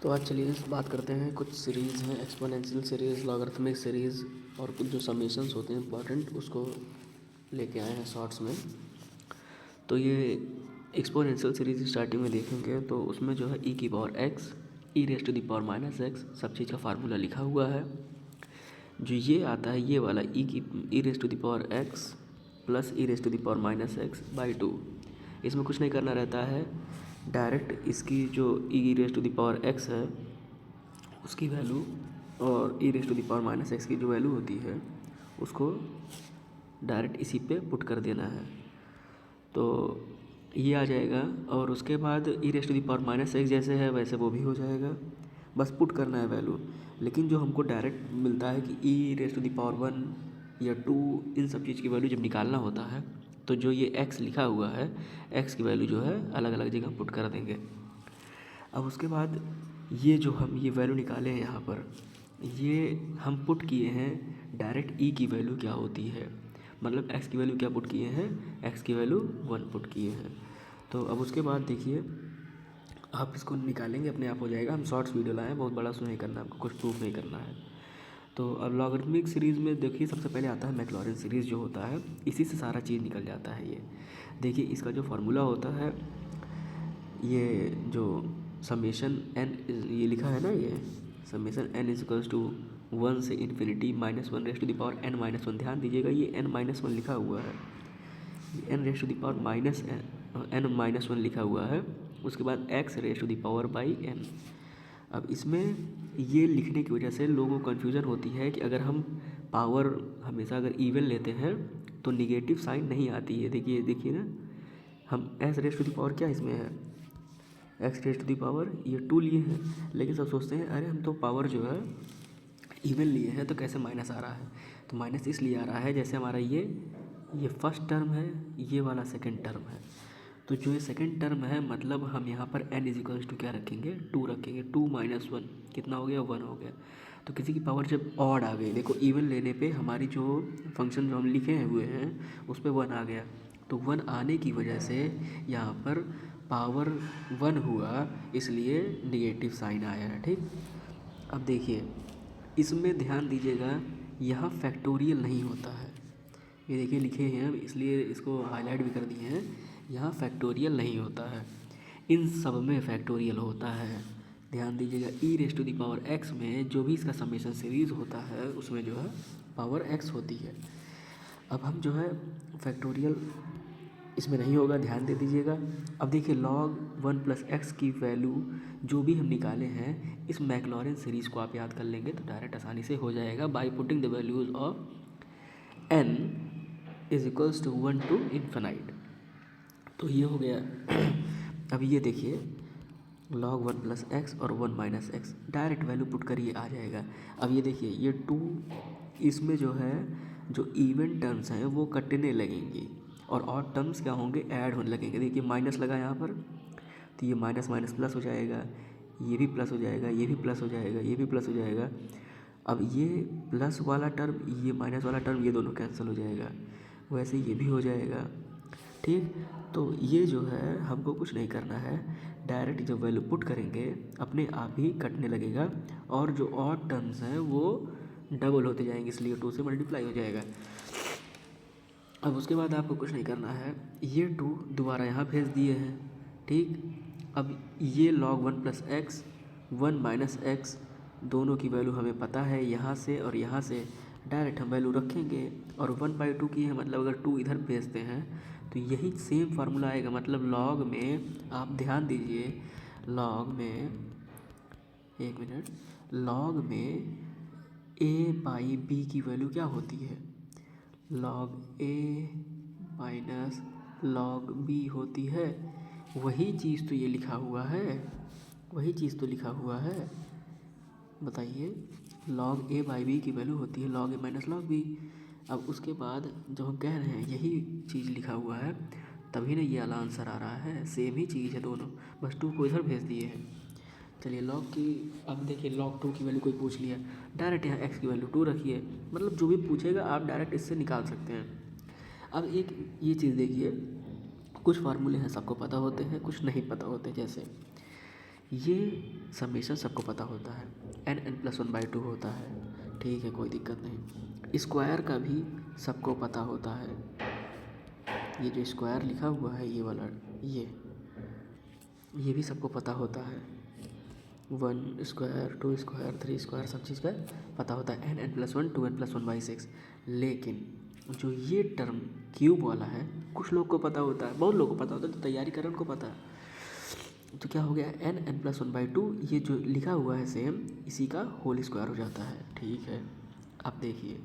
तो आज चलिए बात करते हैं कुछ सीरीज़ हैं, एक्सपोनेंशियल सीरीज़, लॉगरिथमिक सीरीज़ और कुछ जो समेशंस होते हैं इंपॉर्टेंट, उसको लेके आए हैं शॉर्ट्स में। तो ये एक्सपोनेंशियल सीरीज़ स्टार्टिंग में देखेंगे तो उसमें जो है ई की power X, E raise to the power minus X, सब चीज़ का फार्मूला लिखा हुआ है। जो ये आता है ये वाला e raise to the power x plus e raise to the power minus x by two, इसमें कुछ नहीं करना रहता है। डायरेक्ट इसकी जो e raise to the power x है उसकी वैल्यू और e raise to the power minus x की जो वैल्यू होती है उसको डायरेक्ट इसी पे पुट कर देना है, तो ये आ जाएगा। और उसके बाद e raise to the power minus x जैसे है वैसे वो भी हो जाएगा, बस पुट करना है वैल्यू। लेकिन जो हमको डायरेक्ट मिलता है कि e raise to the power one या टू, इन सब चीज़ की वैल्यू जब निकालना होता है तो जो ये एक्स लिखा हुआ है, एक्स की वैल्यू जो है अलग अलग जगह पुट कर देंगे। अब उसके बाद ये जो हम ये वैल्यू निकाले हैं यहाँ पर, ये हम पुट किए हैं डायरेक्ट ई की वैल्यू क्या होती है, मतलब एक्स की वैल्यू क्या पुट किए हैं, एक्स की वैल्यू वन पुट किए हैं। तो अब उसके बाद देखिए आप इसको निकालेंगे अपने आप हो जाएगा। हम शॉर्ट्स वीडियो लाए हैं, बहुत बड़ा उसमें नहीं करना, आपको कुछ प्रूफ नहीं करना है। तो अब लॉगरिथमिक सीरीज़ में देखिए सबसे पहले आता है मैक्लॉरिन सीरीज़ जो होता है, इसी से सारा चीज़ निकल जाता है। ये देखिए इसका जो फार्मूला होता है, ये जो समेशन एन, ये लिखा है ना, ये summation n is equals to one से infinity minus one raise to the power n minus one. ध्यान दीजिएगा ये एन माइनस वन लिखा हुआ है, ये N raise to the power minus N minus one लिखा हुआ है। उसके बाद X raise to the power by N. अब इसमें ये लिखने की वजह से लोगों को कन्फ्यूज़न होती है कि अगर हम पावर हमेशा अगर इवन लेते हैं तो निगेटिव साइन नहीं आती है। देखिए देखिए ना, हम S raise to the power क्या इसमें है, X raise to the power ये टू लिए हैं, लेकिन सब सोचते हैं अरे हम तो पावर जो है इवन लिए हैं तो कैसे माइनस आ रहा है। तो माइनस इसलिए आ रहा है जैसे हमारा ये फर्स्ट टर्म है, ये वाला सेकंड टर्म है। तो जो ये सेकंड टर्म है मतलब हम यहाँ पर n इज इक्वल्स टू क्या रखेंगे, टू रखेंगे। टू माइनस वन कितना हो गया, वन हो गया। तो किसी की पावर जब ऑड आ गई, देखो इवन लेने पे हमारी जो फंक्शन जो हम लिखे हुए हैं उस पर वन आ गया, तो वन आने की वजह से यहाँ पर पावर वन हुआ, इसलिए निगेटिव साइन आया है। ठीक, अब देखिए इसमें ध्यान दीजिएगा, यहाँ फैक्टोरियल नहीं होता है। ये देखिए लिखे हैं इसलिए इसको हाईलाइट भी कर दिए हैं, यहाँ फैक्टोरियल नहीं होता है, इन सब में फैक्टोरियल होता है। ध्यान दीजिएगा e raise to the power x में जो भी इसका समेशन सीरीज़ होता है उसमें जो है पावर एक्स होती है। अब हम जो है फैक्टोरियल इसमें नहीं होगा, ध्यान दे दीजिएगा। अब देखिए लॉग वन प्लस एक्स की वैल्यू जो भी हम निकाले हैं इस मैक्लॉरिन सीरीज़ को आप याद कर लेंगे तो डायरेक्ट आसानी से हो जाएगा by putting the values of N is equals to one to infinite. तो ये हो गया। अब ये देखिए लॉग वन प्लस एक्स और one minus X direct value put करिए आ जाएगा। अब ये देखिए ये टू, इसमें जो है जो इवन टर्म्स हैं वो कटने लगेंगी और ऑड टर्म्स क्या होंगे, ऐड होने लगेंगे। देखिए माइनस लगा यहाँ पर तो ये माइनस माइनस प्लस हो जाएगा, ये भी प्लस हो जाएगा, ये भी प्लस हो जाएगा, ये भी प्लस हो जाएगा। अब ये प्लस वाला टर्म, ये माइनस वाला टर्म, ये दोनों कैंसिल हो जाएगा, वैसे ये भी हो जाएगा। ठीक, तो ये जो है हमको कुछ नहीं करना है, डायरेक्ट जब वैल्यू पुट करेंगे अपने आप ही कटने लगेगा और जो ऑड टर्म्स हैं वो डबल होते जाएंगे, इसलिए टू से मल्टीप्लाई हो जाएगा। अब उसके बाद आपको कुछ नहीं करना है, ये टू दोबारा यहाँ भेज दिए हैं। ठीक, अब ये log one plus x, one minus x, दोनों की वैल्यू हमें पता है, यहाँ से और यहाँ से डायरेक्ट हम वैल्यू रखेंगे और वन बाई टू की है, मतलब अगर टू इधर भेजते हैं तो यही सेम फार्मूला आएगा। मतलब लॉग में आप ध्यान दीजिए, लॉग में, एक मिनट, लॉग में ए बाई बी की वैल्यू क्या होती है, लॉग ए माइनस लॉग बी होती है। वही चीज़ तो ये लिखा हुआ है, वही चीज़ तो लिखा हुआ है, बताइए। लॉग ए बाई बी की वैल्यू होती है लॉग ए माइनस लॉग बी। अब उसके बाद जो हम कह रहे हैं यही चीज़ लिखा हुआ है, तभी ना ये वाला आंसर आ रहा है, सेम ही चीज़ है दोनों, बस टू को इधर भेज दिए हैं। चलिए लॉग की, अब देखिए लॉग टू की वैल्यू कोई पूछ लिया, डायरेक्ट यहाँ एक्स की वैल्यू टू रखिए, मतलब जो भी पूछेगा आप डायरेक्ट इससे निकाल सकते हैं। अब एक ये चीज़ देखिए, कुछ फार्मूले हैं सबको पता होते हैं, कुछ नहीं पता होते। जैसे ये समेशन सबको पता होता है, n+1/2 होता है, ठीक है, कोई दिक्कत नहीं। स्क्वायर का भी सबको पता होता है, ये जो स्क्वायर लिखा हुआ है ये वाला, ये भी सबको पता होता है। 1 स्क्वायर 2 स्क्वायर 3 स्क्वायर सब चीज़ का पता होता है, n+1 2n+1/6। लेकिन जो ये टर्म क्यूब वाला है कुछ लोग को पता होता है, बहुत लोगों को पता होता है, तो तैयारी कर उनको पता है। तो क्या हो गया, n+1/2 ये जो लिखा हुआ है सेम इसी का होल स्क्वायर हो जाता है, ठीक है। अब देखिए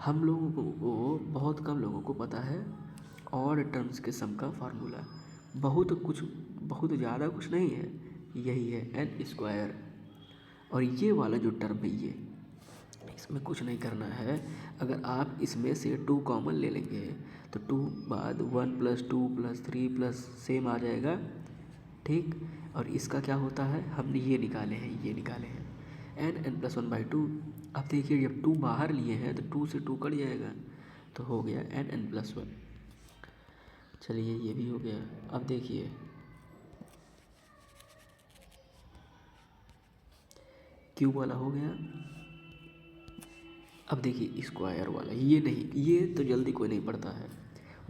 हम लोगों को बहुत कम लोगों को पता है ऑड टर्म्स के सम का फार्मूला, बहुत ज़्यादा कुछ नहीं है, यही है n²। और ये वाला जो टर्म है ये, इसमें कुछ नहीं करना है। अगर आप इसमें से 2 कॉमन ले लेंगे तो 2 बाद 1 + 2 + 3 प्लस सेम आ जाएगा, ठीक। और इसका क्या होता है, हमने ये निकाले हैं n+1/2। अब देखिए जब 2 बाहर लिए हैं तो 2 से 2 कट जाएगा, तो हो गया n+1। चलिए ये भी हो गया। अब देखिए क्यूब वाला हो गया। अब देखिए स्क्वायर वाला, ये नहीं, ये तो जल्दी कोई नहीं पढ़ता है।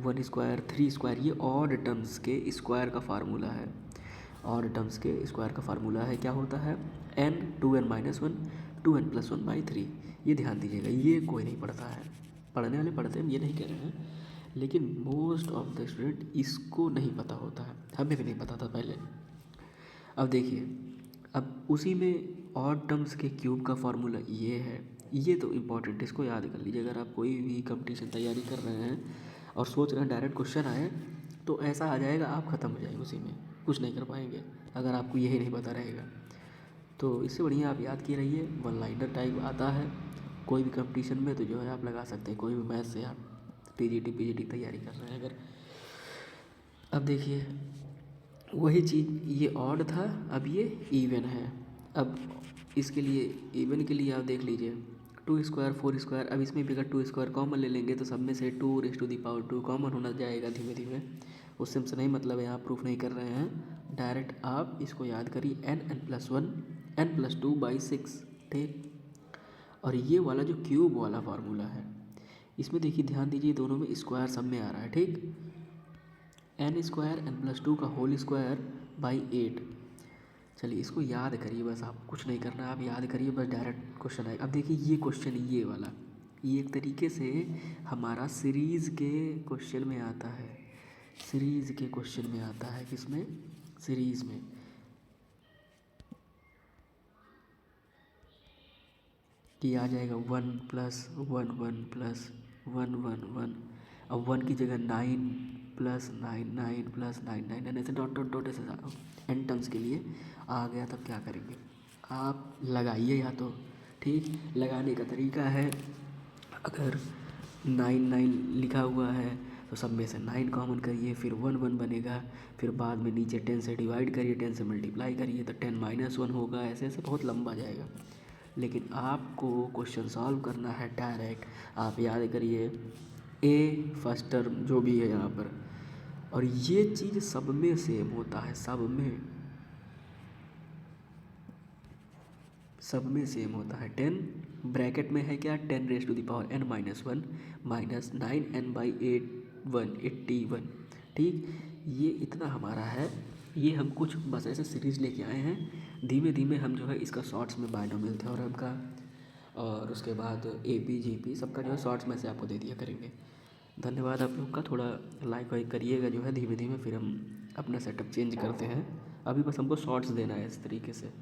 1 स्क्वायर 3 स्क्वायर ये ऑड टर्म्स के स्क्वायर का फार्मूला है। ऑड टर्म्स के स्क्वायर का फार्मूला है, क्या होता है, n 2n-1 2n+1/3। ये ध्यान दीजिएगा, ये कोई नहीं पढ़ता है, पढ़ने वाले पढ़ते हैं, ये नहीं कह रहे हैं, लेकिन मोस्ट ऑफ द स्टूडेंट इसको नहीं पता होता है, हमें भी नहीं पता था पहले। अब देखिए, अब उसी में ऑड टर्म्स के क्यूब का फार्मूला ये है, ये तो इम्पॉर्टेंट, इसको याद कर लीजिए। अगर आप कोई भी कंपटीशन तैयारी कर रहे हैं और सोच रहे हैं डायरेक्ट क्वेश्चन आए तो ऐसा आ जाएगा, आप ख़त्म हो जाएंगे उसी में, कुछ नहीं कर पाएंगे अगर आपको यही नहीं पता रहेगा। तो इससे बढ़िया आप याद किए रहिए, 1 लाइनर टाइप आता है कोई भी कंपटीशन में, तो जो है आप लगा सकते हैं, कोई भी मैथ से आप पीजीटी तैयारी कर रहे हैं अगर। अब देखिए वही चीज़, ये ऑड था, अब ये इवन है। अब इसके लिए, इवन के लिए आप देख लीजिए 2 स्क्वायर 4 स्क्वायर, अब इसमें भी अगर 2 स्क्वायर कॉमन ले लेंगे तो सब में से 2⁻² कॉमन होना जाएगा धीमे धीमे। उससे हमसे नहीं मतलब है, आप प्रूफ नहीं कर रहे हैं, डायरेक्ट आप इसको याद करिए n+1 n+2/6, ठीक। और ये वाला जो क्यूब वाला फार्मूला है, इसमें देखिए ध्यान दीजिए, दोनों में स्क्वायर सब में आ रहा है, ठीक। n² n+2 का होल स्क्वायर बाई 8। चलिए इसको याद करिए, बस आप कुछ नहीं करना, आप याद करिए बस, डायरेक्ट क्वेश्चन आएगा। अब देखिए ये क्वेश्चन, ये वाला, ये एक तरीके से हमारा सीरीज़ के क्वेश्चन में आता है, सीरीज़ के क्वेश्चन में आता है, किसमें, सीरीज़ में। कि आ जाएगा 1 + 1 1 + 1 1 1। अब 1 की जगह 9 + 9 9 + 9 9 9 ऐसे डॉट ऐसे एन टर्म्स के लिए आ गया। तब क्या करेंगे, आप लगाइए या तो, ठीक। लगाने का तरीका है, अगर 9 9 लिखा हुआ है तो सब में से 9 कॉमन करिए, फिर 1 1 बनेगा, फिर बाद में नीचे 10 से डिवाइड करिए, 10 से मल्टीप्लाई करिए तो 10 - 1 होगा, ऐसे ऐसे बहुत लंबा जाएगा। लेकिन आपको क्वेश्चन सॉल्व करना है डायरेक्ट, आप याद करिए ए फर्स्ट टर्म जो भी है यहाँ पर, और ये चीज़ सब में सेम होता है, सब में सेम होता है। 10 ब्रैकेट में है क्या, 10⁻n-1 - 9n/8 81, ठीक। ये इतना हमारा है, ये हम कुछ बस ऐसे सीरीज़ लेके आए हैं, धीमे धीमे हम जो है इसका शॉर्ट्स में बायनोमियल थ्योरम का और उसके बाद AP GP सबका जो है शॉर्ट्स में से आपको दे दिया करेंगे। धन्यवाद आप लोग का, थोड़ा लाइक वाइक करिएगा जो है धीमे धीमे, फिर हम अपना सेटअप चेंज करते हैं। अभी बस हमको शॉर्ट्स देना है इस तरीके से।